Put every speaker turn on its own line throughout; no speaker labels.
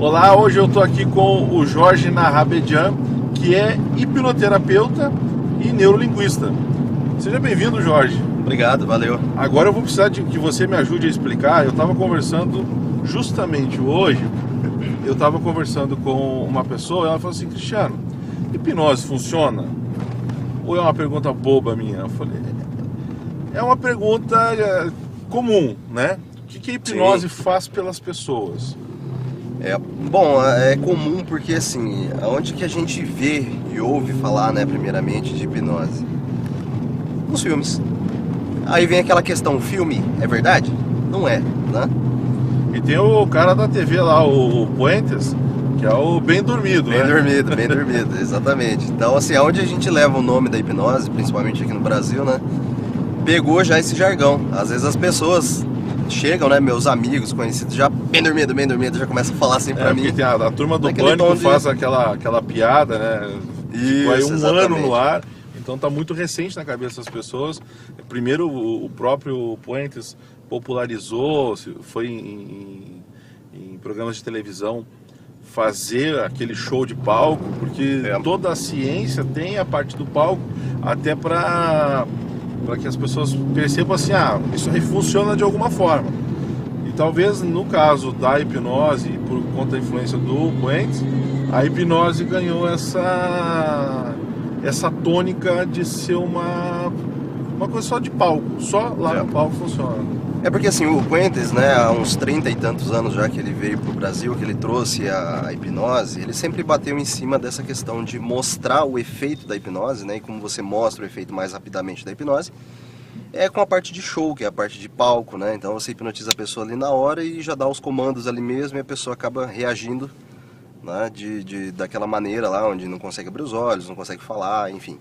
Olá, hoje eu estou aqui com o Jorge Narrabedian, que é hipnoterapeuta e neurolinguista. Seja bem-vindo, Jorge.
Obrigado, valeu.
Agora eu vou precisar de que você me ajude a explicar. Eu estava conversando justamente hoje, eu estava conversando com uma pessoa e ela falou assim: Cristiano, hipnose funciona? Ou é uma pergunta boba minha? Eu falei, é uma pergunta comum, né? O que a hipnose faz pelas pessoas?
Bom, é comum porque assim, onde que a gente vê e ouve falar, né, primeiramente, de hipnose? Nos filmes. Aí vem aquela questão, filme é verdade? Não é, né?
E tem o cara da TV lá, o Puentes, que é o bem dormido,
Bem
né?
dormido, bem dormido, exatamente. Então assim, aonde a gente leva o nome da hipnose, principalmente aqui no Brasil, né, pegou já esse jargão. Às vezes as pessoas chegam, né, meus amigos, conhecidos, já bem dormido, já começam a falar assim pra mim.
Porque tem a turma do
Naquele
Pânico
tom de-
faz aquela piada, né?
Isso,
Aí um ano
exatamente.
no ar, então tá muito recente na cabeça das pessoas. Primeiro o próprio Puentes popularizou, foi em programas de televisão fazer aquele show de palco, porque toda a ciência tem a parte do palco, até para que as pessoas percebam assim, isso aí funciona de alguma forma. E talvez no caso da hipnose, por conta da influência do Puentes, a hipnose ganhou essa tônica de ser uma coisa só de palco, só lá no palco funciona.
É porque assim, o Puentes, né, há uns 30 e tantos anos já que ele veio pro Brasil, que ele trouxe a hipnose, ele sempre bateu em cima dessa questão de mostrar o efeito da hipnose, né, e como você mostra o efeito mais rapidamente da hipnose, é com a parte de show, que é a parte de palco, né, então você hipnotiza a pessoa ali na hora e já dá os comandos ali mesmo e a pessoa acaba reagindo, né, daquela maneira lá, onde não consegue abrir os olhos, não consegue falar, enfim.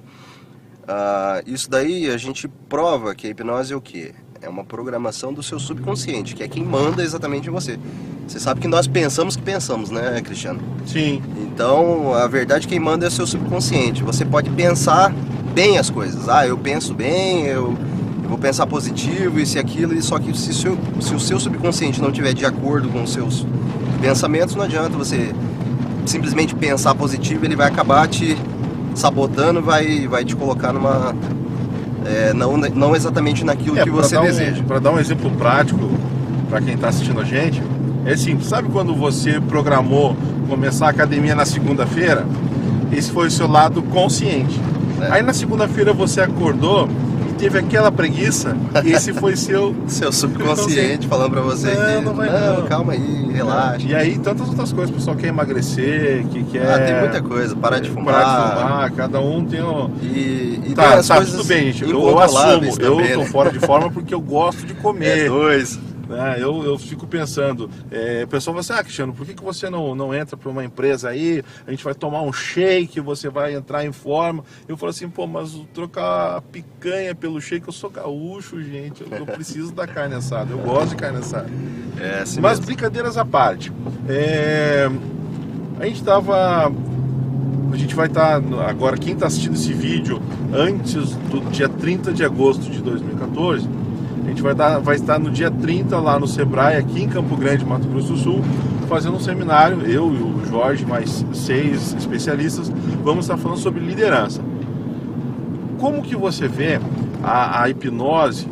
Isso daí a gente prova que a hipnose é o quê? É uma programação do seu subconsciente, que é quem manda exatamente em você. Você sabe que nós pensamos que pensamos, né, Cristiano?
Sim.
Então, a verdade quem manda é o seu subconsciente. Você pode pensar bem as coisas. Eu penso bem, eu vou pensar positivo, isso e aquilo, só que se o seu subconsciente não estiver de acordo com os seus pensamentos, não adianta você simplesmente pensar positivo, ele vai acabar te sabotando, vai te colocar numa... não exatamente naquilo que você deseja.
Para dar um exemplo prático para quem está assistindo a gente, é simples. Sabe quando você programou começar a academia na segunda-feira? Esse foi o seu lado consciente. Aí na segunda-feira você acordou e teve aquela preguiça, esse foi seu
subconsciente falando para você não, calma aí, relaxa.
E aí tantas outras coisas, o pessoal quer emagrecer, que quer...
tem muita coisa, parar de fumar,
cada um tem um...
E
tá,
tem as coisas
tudo bem, gente, eu assumo, eu tô fora de forma porque eu gosto de comer. Eu fico pensando, o pessoal vai assim, Cristiano, por que você não entra para uma empresa aí, a gente vai tomar um shake, você vai entrar em forma. Eu falo assim, mas trocar a picanha pelo shake, eu sou gaúcho, gente, eu preciso da carne assada, eu gosto de carne assada.
Assim
mas
mesmo.
Brincadeiras à parte, a gente vai estar, agora quem está assistindo esse vídeo antes do dia 30 de agosto de 2014, a gente vai estar no dia 30 lá no Sebrae, aqui em Campo Grande, Mato Grosso do Sul, fazendo um seminário, eu e o Jorge, mais 6 especialistas, vamos estar falando sobre liderança. Como que você vê a hipnose,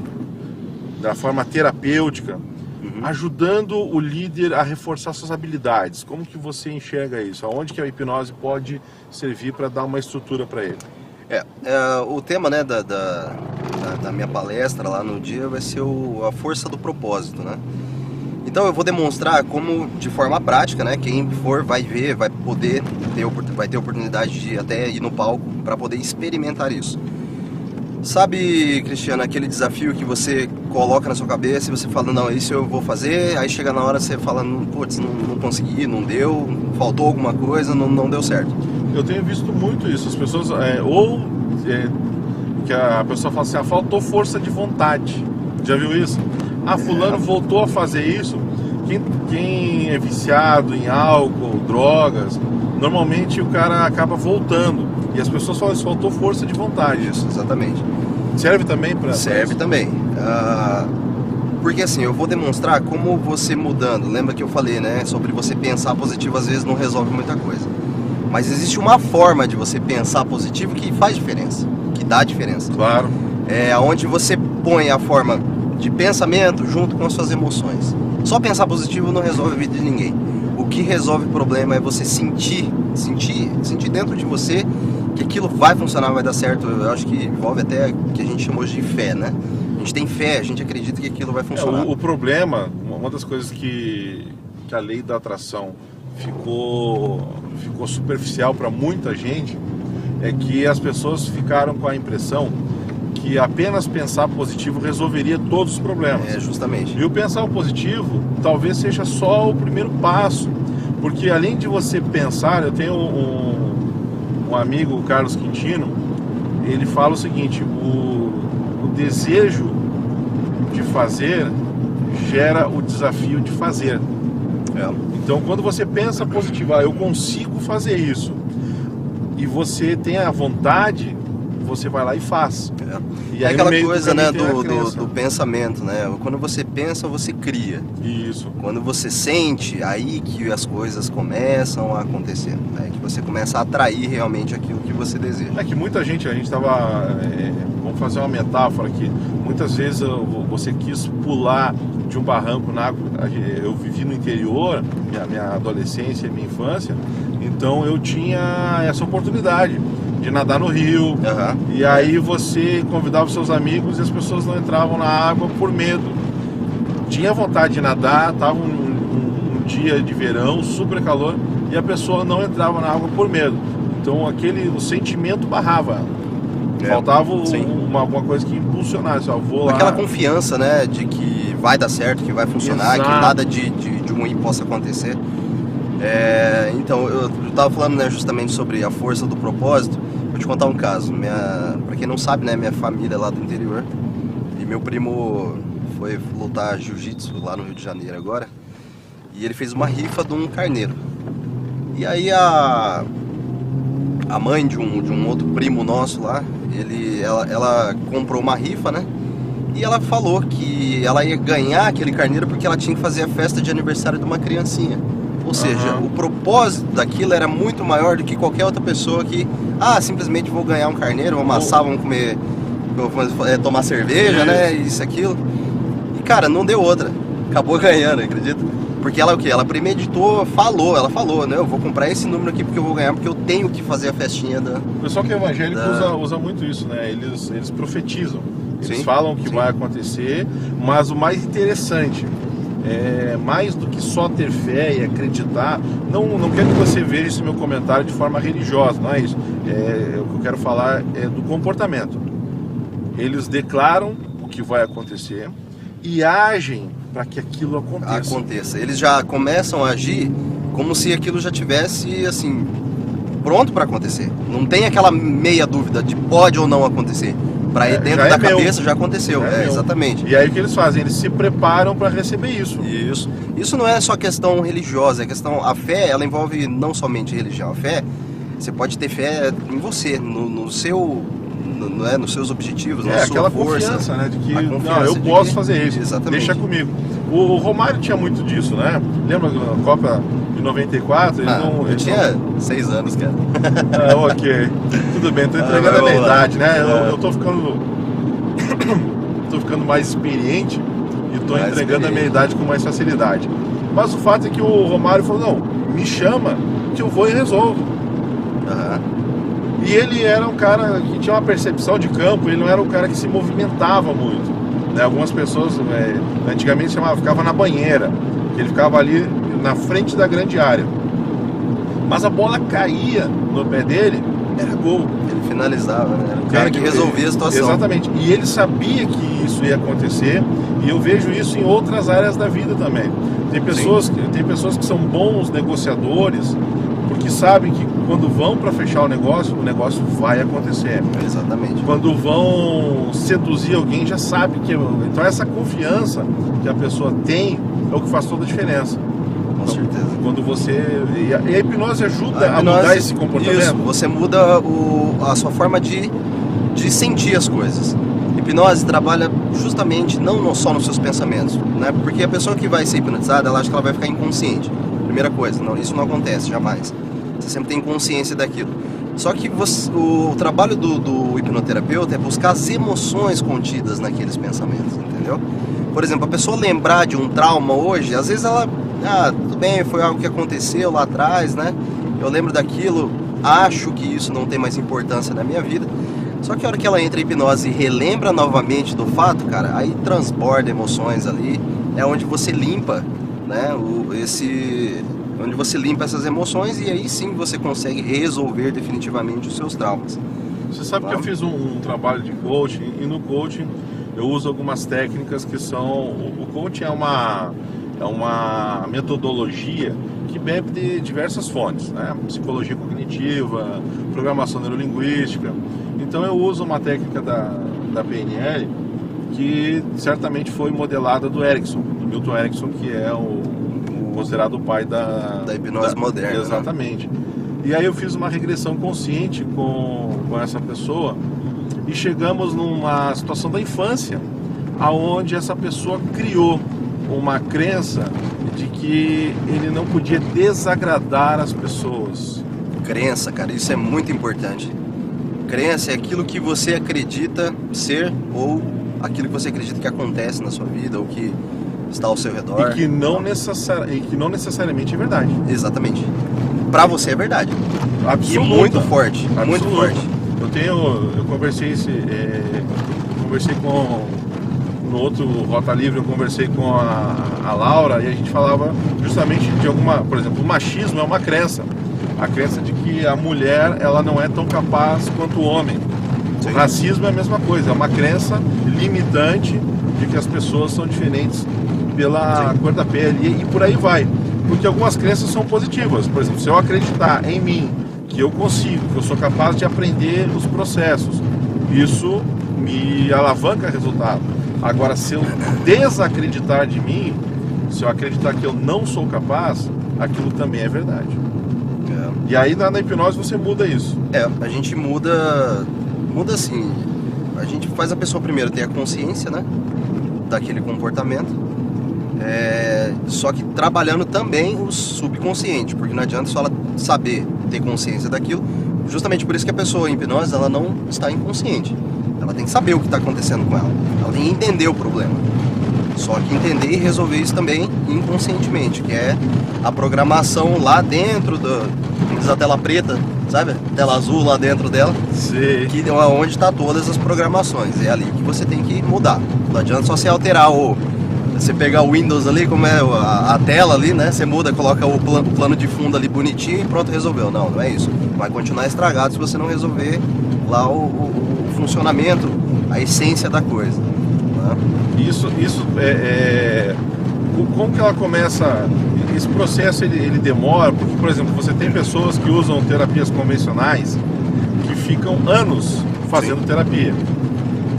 da forma terapêutica, ajudando o líder a reforçar suas habilidades? Como que você enxerga isso? Aonde que a hipnose pode servir para dar uma estrutura para ele?
O tema, né, da minha palestra lá no dia vai ser a força do propósito, né? Então eu vou demonstrar como, de forma prática, né, quem for vai ver, vai ter oportunidade de até ir no palco para poder experimentar isso. Sabe, Cristiano, aquele desafio que você coloca na sua cabeça e você fala, não, isso eu vou fazer, aí chega na hora você fala, putz, não consegui, não deu, faltou alguma coisa, não deu certo.
Eu tenho visto muito isso, as pessoas, que a pessoa fala assim, faltou força de vontade, já viu isso? Fulano voltou a fazer isso. Quem é viciado em álcool, drogas, normalmente o cara acaba voltando, e as pessoas falam, faltou força de vontade.
Isso, exatamente.
Serve também para...
Serve também. Porque assim, eu vou demonstrar como você mudando. Lembra que eu falei, né? Sobre você pensar positivo às vezes não resolve muita coisa. Mas existe uma forma de você pensar positivo que faz diferença, que dá diferença.
Claro.
É onde você põe a forma de pensamento junto com as suas emoções. Só pensar positivo não resolve a vida de ninguém. O que resolve o problema é você sentir dentro de você que aquilo vai funcionar, vai dar certo. Eu acho que envolve até o que a gente chamou de fé, né? A gente tem fé, a gente acredita que aquilo vai funcionar.
O problema, uma das coisas que a lei da atração ficou superficial para muita gente, é que as pessoas ficaram com a impressão que apenas pensar positivo resolveria todos os problemas.
É, justamente.
E o pensar positivo talvez seja só o primeiro passo, porque além de você pensar, eu tenho um amigo, o Carlos Quintino, ele fala o seguinte: o desejo de fazer gera o desafio de fazer. Então, quando você pensa positivo, eu consigo fazer isso, e você tem a vontade, você vai lá e faz. E aí,
aquela coisa, né, do pensamento, né? Quando você pensa, você cria.
Isso.
Quando você sente, aí que as coisas começam a acontecer. Aí que você começa a atrair realmente aquilo que você deseja.
É que muita gente, a gente estava... vamos fazer uma metáfora aqui. Muitas vezes você quis pular de um barranco na água. Eu vivi no interior, minha adolescência e minha infância, então eu tinha essa oportunidade de nadar no rio. E aí você convidava os seus amigos e as pessoas não entravam na água por medo. Tinha vontade de nadar, estava um dia de verão, super calor, e a pessoa não entrava na água por medo. Então o sentimento barrava. Faltava alguma coisa que impulsionasse. Vou lá.
Aquela confiança, né, de que vai dar certo, que vai funcionar. Exato. Que nada de ruim possa acontecer. Então, eu estava falando, né, justamente sobre a força do propósito. Vou te contar um caso. Para quem não sabe, né, minha família é lá do interior, e meu primo foi lutar jiu-jitsu lá no Rio de Janeiro agora, e ele fez uma rifa de um carneiro. E aí a mãe de um outro primo nosso lá, ela comprou uma rifa, né? E ela falou que ela ia ganhar aquele carneiro porque ela tinha que fazer a festa de aniversário de uma criancinha. Ou seja, o propósito daquilo era muito maior do que qualquer outra pessoa que, simplesmente vou ganhar um carneiro, vou amassar, vamos comer, tomar cerveja, né? Isso, aquilo. E cara, não deu outra. Acabou ganhando, acredita? Porque ela Ela premeditou, ela falou, né? Eu vou comprar esse número aqui porque eu vou ganhar, porque eu tenho que fazer a festinha da...
O pessoal que é evangélico usa muito isso, né? Eles profetizam. Eles falam o que vai acontecer, mas o mais interessante, mais do que só ter fé e acreditar, não quero que você veja esse meu comentário de forma religiosa, não é isso. O que eu quero falar é do comportamento. Eles declaram o que vai acontecer e agem para que aquilo aconteça.
Eles já começam a agir como se aquilo já tivesse, assim, pronto para acontecer. Não tem aquela meia dúvida de pode ou não acontecer. Para ir dentro da cabeça já aconteceu. Exatamente.
E aí o que eles fazem? Eles se preparam para receber isso.
Isso não é só questão religiosa, a fé, ela envolve não somente religião. A fé, você pode ter fé em você, nos seus objetivos, na sua
aquela
força.
Confiança, né? De que eu posso fazer isso.
Exatamente.
Deixa comigo. O Romário tinha muito disso, né? Lembra da Copa de 94?
Eu tinha 6 anos, cara.
Ok. Tudo bem, tô entregando a minha idade, né? Eu tô ficando mais experiente e tô entregando a minha idade com mais facilidade. Mas o fato é que o Romário falou, não, me chama que eu vou e resolvo. E ele era um cara que tinha uma percepção de campo, ele não era um cara que se movimentava muito. Né? Algumas pessoas antigamente ficava na banheira, ele ficava ali na frente da grande área. Mas a bola caía no pé dele, era gol.
Ele finalizava, né? Era o cara que resolvia a situação.
Exatamente. E ele sabia que isso ia acontecer, e eu vejo isso em outras áreas da vida também. Tem pessoas que são bons negociadores, porque sabem que quando vão para fechar o negócio vai acontecer.
Exatamente.
Quando vão seduzir alguém, já sabe que... Então essa confiança que a pessoa tem é o que faz toda a diferença.
Com certeza.
Quando você... E a hipnose ajuda a mudar esse comportamento.
Isso, você muda a sua forma de sentir as coisas. hipnose trabalha justamente não só nos seus pensamentos, né? Porque a pessoa que vai ser hipnotizada, ela acha que ela vai ficar inconsciente. Primeira coisa, não, isso não acontece, jamais. Você sempre tem consciência daquilo. Só que o trabalho do hipnoterapeuta é buscar as emoções contidas naqueles pensamentos, entendeu? Por exemplo, a pessoa lembrar de um trauma hoje, às vezes ela, tudo bem, foi algo que aconteceu lá atrás, né? Eu lembro daquilo, acho que isso não tem mais importância na minha vida. Só que a hora que ela entra em hipnose e relembra novamente do fato, cara, aí transborda emoções ali, é onde você limpa, né, onde você limpa essas emoções e aí sim você consegue resolver definitivamente os seus traumas.
Você sabe que eu fiz um trabalho de coaching e no coaching eu uso algumas técnicas que são... O coaching é uma metodologia que bebe de diversas fontes, né? Psicologia cognitiva, programação neurolinguística. Então eu uso uma técnica da PNL que certamente foi modelada do Erickson, do Milton Erickson, que é considerado o pai da
hipnose moderna.
Exatamente. Né? E aí eu fiz uma regressão consciente com essa pessoa e chegamos numa situação da infância aonde essa pessoa criou uma crença de que ele não podia desagradar as pessoas.
Crença, cara, isso é muito importante. Crença é aquilo que você acredita ser ou aquilo que você acredita que acontece na sua vida ou que está ao seu redor.
E que não necessariamente é verdade.
Exatamente. Pra você é verdade.
Absoluta.
E muito forte.
Absoluta.
Muito forte.
Eu conversei no outro Rota Livre, eu conversei com a Laura e a gente falava justamente de por exemplo, o machismo é uma crença. A crença de que a mulher ela não é tão capaz quanto o homem. Sim. O racismo é a mesma coisa, é uma crença limitante de que as pessoas são diferentes pela cor da pele e por aí vai. Porque algumas crenças são positivas. Por exemplo, se eu acreditar em mim, que eu consigo, que eu sou capaz de aprender os processos, isso me alavanca resultado. Agora, se eu desacreditar de mim, se eu acreditar que eu não sou capaz, aquilo também é verdade. E aí na hipnose você muda isso.
A gente muda assim, a gente faz a pessoa primeiro ter a consciência, né, daquele comportamento, só que trabalhando também o subconsciente, porque não adianta só ela saber ter consciência daquilo, justamente por isso que a pessoa em hipnose, ela não está inconsciente, ela tem que saber o que está acontecendo com ela tem que entender o problema. Só que entender e resolver isso também inconscientemente, que é a programação lá dentro da tela preta, sabe? Tela azul lá dentro dela.
Sim.
Que é onde está todas as programações. É ali que você tem que mudar. Não adianta só você alterar você pegar o Windows ali, como é a tela ali, né? Você muda, coloca o plano de fundo ali bonitinho e pronto, resolveu. Não é isso. Vai continuar estragado se você não resolver lá o funcionamento, a essência da coisa.
Isso como que ela começa? Esse processo ele demora, porque, por exemplo, você tem pessoas que usam terapias convencionais que ficam anos fazendo terapia.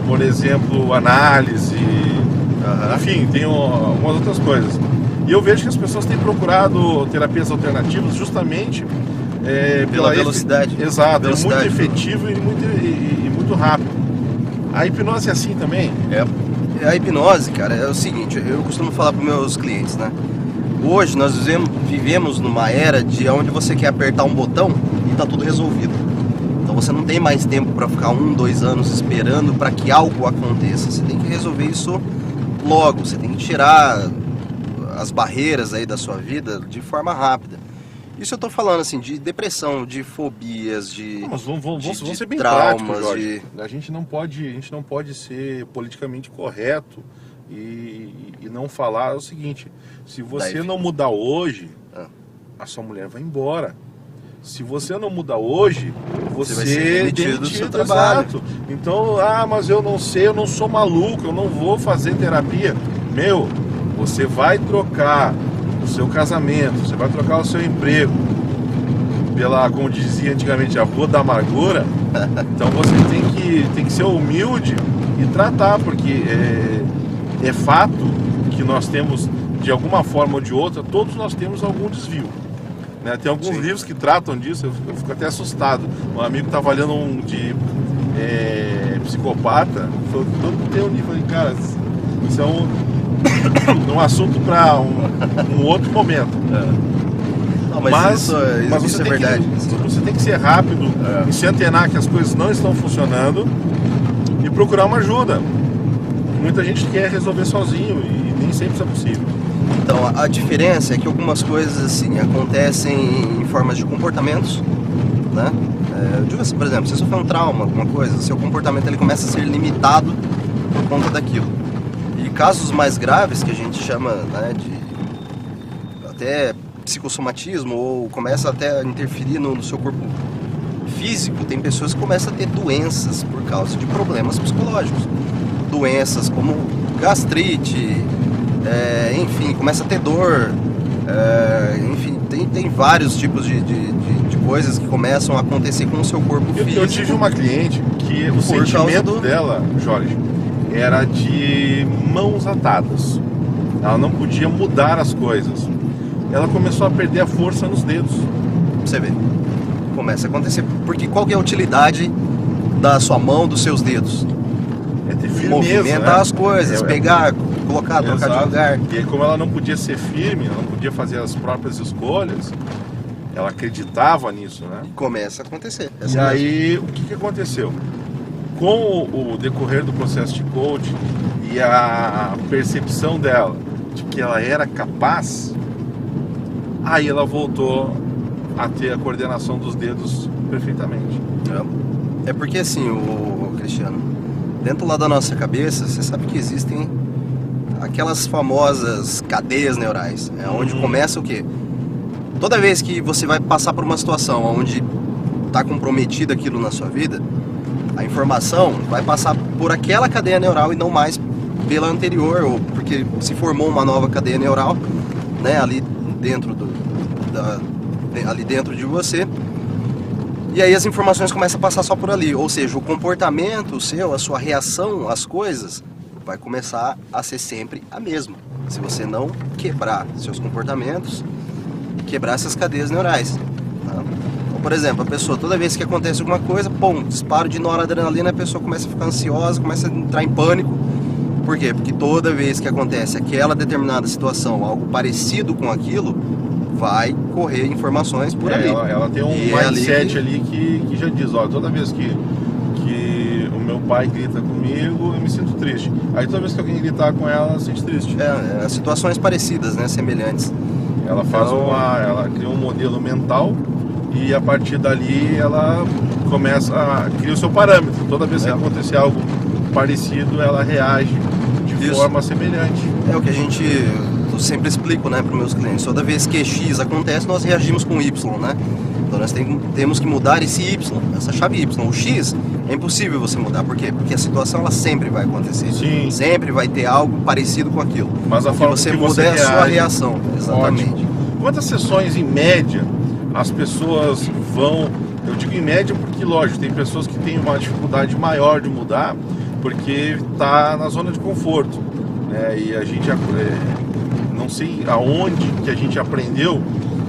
Por exemplo, análise, enfim, tem algumas outras coisas. E eu vejo que as pessoas têm procurado terapias alternativas justamente
pela velocidade.
Exato,
velocidade.
É muito efetivo e muito rápido. A hipnose é assim também?
A hipnose, cara, é o seguinte, eu costumo falar para os meus clientes, né? Hoje nós vivemos numa era de onde você quer apertar um botão e tá tudo resolvido. Então você não tem mais tempo para ficar 1, 2 anos esperando para que algo aconteça. Você tem que resolver isso logo, você tem que tirar as barreiras aí da sua vida de forma rápida. Isso eu tô falando assim de depressão, de fobias,
Mas vamos ser bem
traumas,
práticos, Jorge. A gente não pode ser politicamente correto e não falar o seguinte: se você não mudar hoje, a sua mulher vai embora. Se você não mudar hoje, você
vai ser demitido do seu trabalho.
Exato. Então, mas eu não sei, eu não sou maluco, eu não vou fazer terapia. Você vai trocar o seu casamento, você vai trocar o seu emprego pela, como dizia antigamente, a rua da amargura. Então você tem que ser humilde e tratar, porque é fato que nós temos, de alguma forma ou de outra, todos nós temos algum desvio, né? Tem alguns livros que tratam disso, eu fico até assustado. Um amigo estava lendo psicopata, todo mundo tem um nível de, cara, isso é um assunto para um outro momento.
Não, mas isso
você
é
tem
verdade.
Você tem que ser rápido e se antenar que as coisas não estão funcionando e procurar uma ajuda. Muita gente quer resolver sozinho e nem sempre isso é possível.
Então, a diferença é que algumas coisas assim acontecem em formas de comportamentos, né? Eu digo assim, por exemplo, se sofrer um trauma, alguma coisa, seu comportamento ele começa a ser limitado por conta daquilo. E casos mais graves, que a gente chama, né, de até psicossomatismo, ou começa até a interferir no seu corpo físico, tem pessoas que começam a ter doenças por causa de problemas psicológicos. Doenças como gastrite, enfim, começa a ter dor, enfim, tem vários tipos de coisas que começam a acontecer com o seu corpo físico.
Eu tive uma cliente que o sentimento dela, Jorge, era de mãos atadas. Ela não podia mudar as coisas. Ela começou a perder a força nos dedos.
Você vê, começa a acontecer. Porque qual que é a utilidade da sua mão, dos seus dedos?
É ter firmeza,
movimentar, né, as coisas, pegar, colocar, trocar de lugar.
E aí, como ela não podia ser firme, ela não podia fazer as próprias escolhas, ela acreditava nisso, né?
E começa a acontecer.
E aí, o que aconteceu? Com o decorrer do processo de coaching e a percepção dela de que ela era capaz, aí ela voltou a ter a coordenação dos dedos perfeitamente.
É porque assim, o Cristiano, dentro lá da nossa cabeça, você sabe que existem aquelas famosas cadeias neurais, onde começa o quê? Toda vez que você vai passar por uma situação onde está comprometido aquilo na sua vida, a informação vai passar por aquela cadeia neural e não mais pela anterior, ou porque se formou uma nova cadeia neural, né, ali dentro ali dentro de você. E aí as informações começam a passar só por ali, ou seja, o comportamento seu, a sua reação às coisas vai começar a ser sempre a mesma. Se você não quebrar seus comportamentos, quebrar essas cadeias neurais. Tá? Então, por exemplo, a pessoa, toda vez que acontece alguma coisa, disparo de noradrenalina, a pessoa começa a ficar ansiosa, começa a entrar em pânico. Por quê? Porque toda vez que acontece aquela determinada situação, algo parecido com aquilo, vai correr informações por ali.
Ela tem um mindset ali que já diz, olha, toda vez que o meu pai grita comigo, eu me sinto triste. Aí toda vez que alguém gritar com ela, ela se sente triste.
Situações parecidas, né, semelhantes.
Ela ela cria um modelo mental e a partir dali ela começa a criar o seu parâmetro. Toda vez que acontecer algo parecido, ela reage de forma semelhante.
É o que eu sempre explico, né, para os meus clientes. Toda vez que X acontece, nós reagimos com Y, né? Então nós temos que mudar esse Y, essa chave Y. O X é impossível você mudar. Por quê? Porque a situação ela sempre vai acontecer.
Sim.
Sempre vai ter algo parecido com aquilo.
Mas a forma
você
que
muda é a sua reação. Exatamente.
Ótimo. Quantas sessões em média as pessoas vão? Eu digo em média porque, lógico, tem pessoas que têm uma dificuldade maior de mudar porque está na zona de conforto, né? E a gente não sei aonde que a gente aprendeu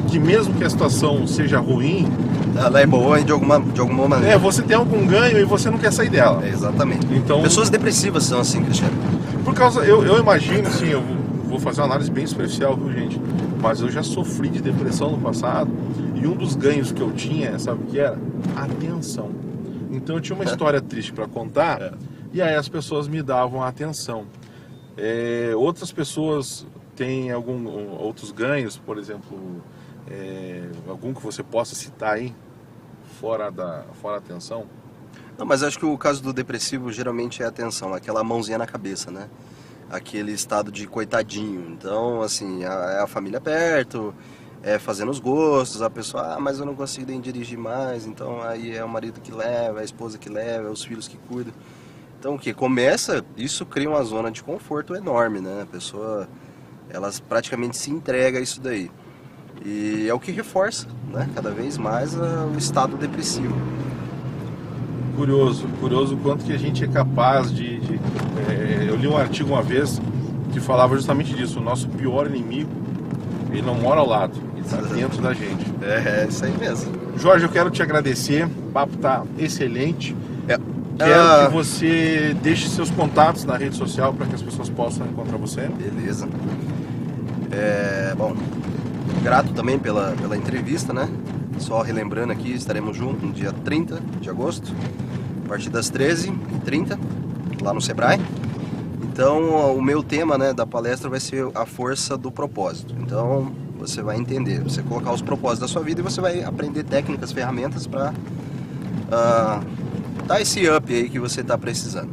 que mesmo que a situação seja ruim,
ela é boa de alguma maneira.
Você tem algum ganho e você não quer sair dela.
Exatamente.
Então,
pessoas depressivas são assim, Cristiano.
Por causa, eu imagino, assim, eu vou fazer uma análise bem superficial, viu, gente? Mas eu já sofri de depressão no passado e um dos ganhos que eu tinha, sabe o que era? Atenção. Então eu tinha uma história triste para contar e aí as pessoas me davam atenção. Outras pessoas têm outros ganhos, por exemplo, algum que você possa citar aí, fora a atenção?
Não, mas acho que o caso do depressivo geralmente é a atenção, aquela mãozinha na cabeça, né? Aquele estado de coitadinho. Então, assim, é a família perto, fazendo os gostos, a pessoa, mas eu não consigo nem dirigir mais, então aí é o marido que leva, é a esposa que leva, é os filhos que cuidam. Então, o que começa, isso cria uma zona de conforto enorme, né? A pessoa, ela praticamente se entrega a isso daí. E é o que reforça, né? Cada vez mais o estado depressivo.
Curioso o quanto que a gente é capaz eu li um artigo uma vez que falava justamente disso. O nosso pior inimigo, ele não mora ao lado, ele está dentro da gente.
É isso aí mesmo.
Jorge, eu quero te agradecer, o papo está excelente. Quero que você deixe seus contatos na rede social para que as pessoas possam encontrar você.
Beleza. Bom, grato também pela entrevista, né? Só relembrando aqui, estaremos juntos no dia 30 de agosto, a partir das 13h30, lá no Sebrae. Então, o meu tema, né, da palestra vai ser a força do propósito. Então, você vai entender, você colocar os propósitos da sua vida e você vai aprender técnicas, ferramentas para dar esse up aí que você está precisando.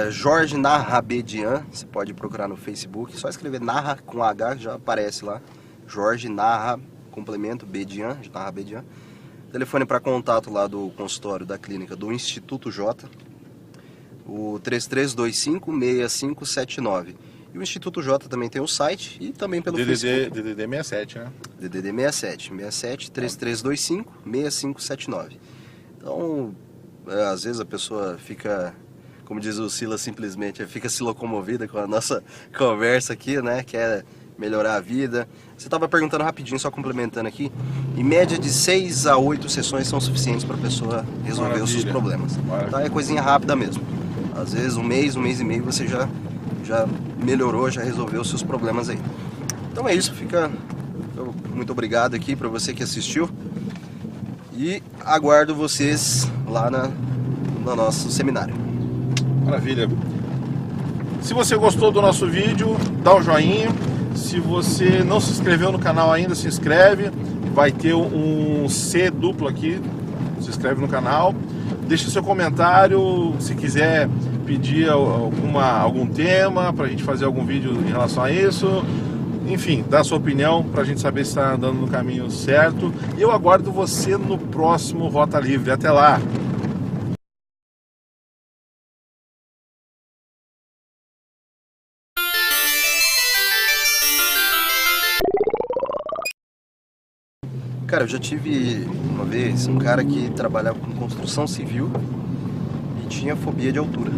Jorge Narrabedian, você pode procurar no Facebook, só escrever Narra com H, já aparece lá. Jorge Narra, complemento, Bedian, Narrabedian. Telefone para contato lá do consultório da clínica do Instituto J, o 3325-6579. E o Instituto J também tem o site e também pelo Facebook.
DDD 67, né?
DDD 67 3325 6579. Então, às vezes a pessoa fica, como diz o Silas, simplesmente fica se locomovida com a nossa conversa aqui, né? Quer melhorar a vida. Você estava perguntando rapidinho, só complementando aqui. Em média de 6 a 8 sessões são suficientes para a pessoa resolver os seus problemas. Então é coisinha rápida mesmo. Às vezes um mês e meio você já melhorou, já resolveu os seus problemas aí. Então é isso, muito obrigado aqui para você que assistiu. E aguardo vocês lá no nosso seminário.
Maravilha. Se você gostou do nosso vídeo, dá um joinha. Se você não se inscreveu no canal ainda, se inscreve. Vai ter um C duplo aqui. Se inscreve no canal. Deixa seu comentário. Se quiser pedir algum tema para a gente fazer algum vídeo em relação a isso. Enfim, dá a sua opinião para a gente saber se está andando no caminho certo. E eu aguardo você no próximo Rota Livre. Até lá!
Cara, eu já tive uma vez um cara que trabalhava com construção civil e tinha fobia de altura.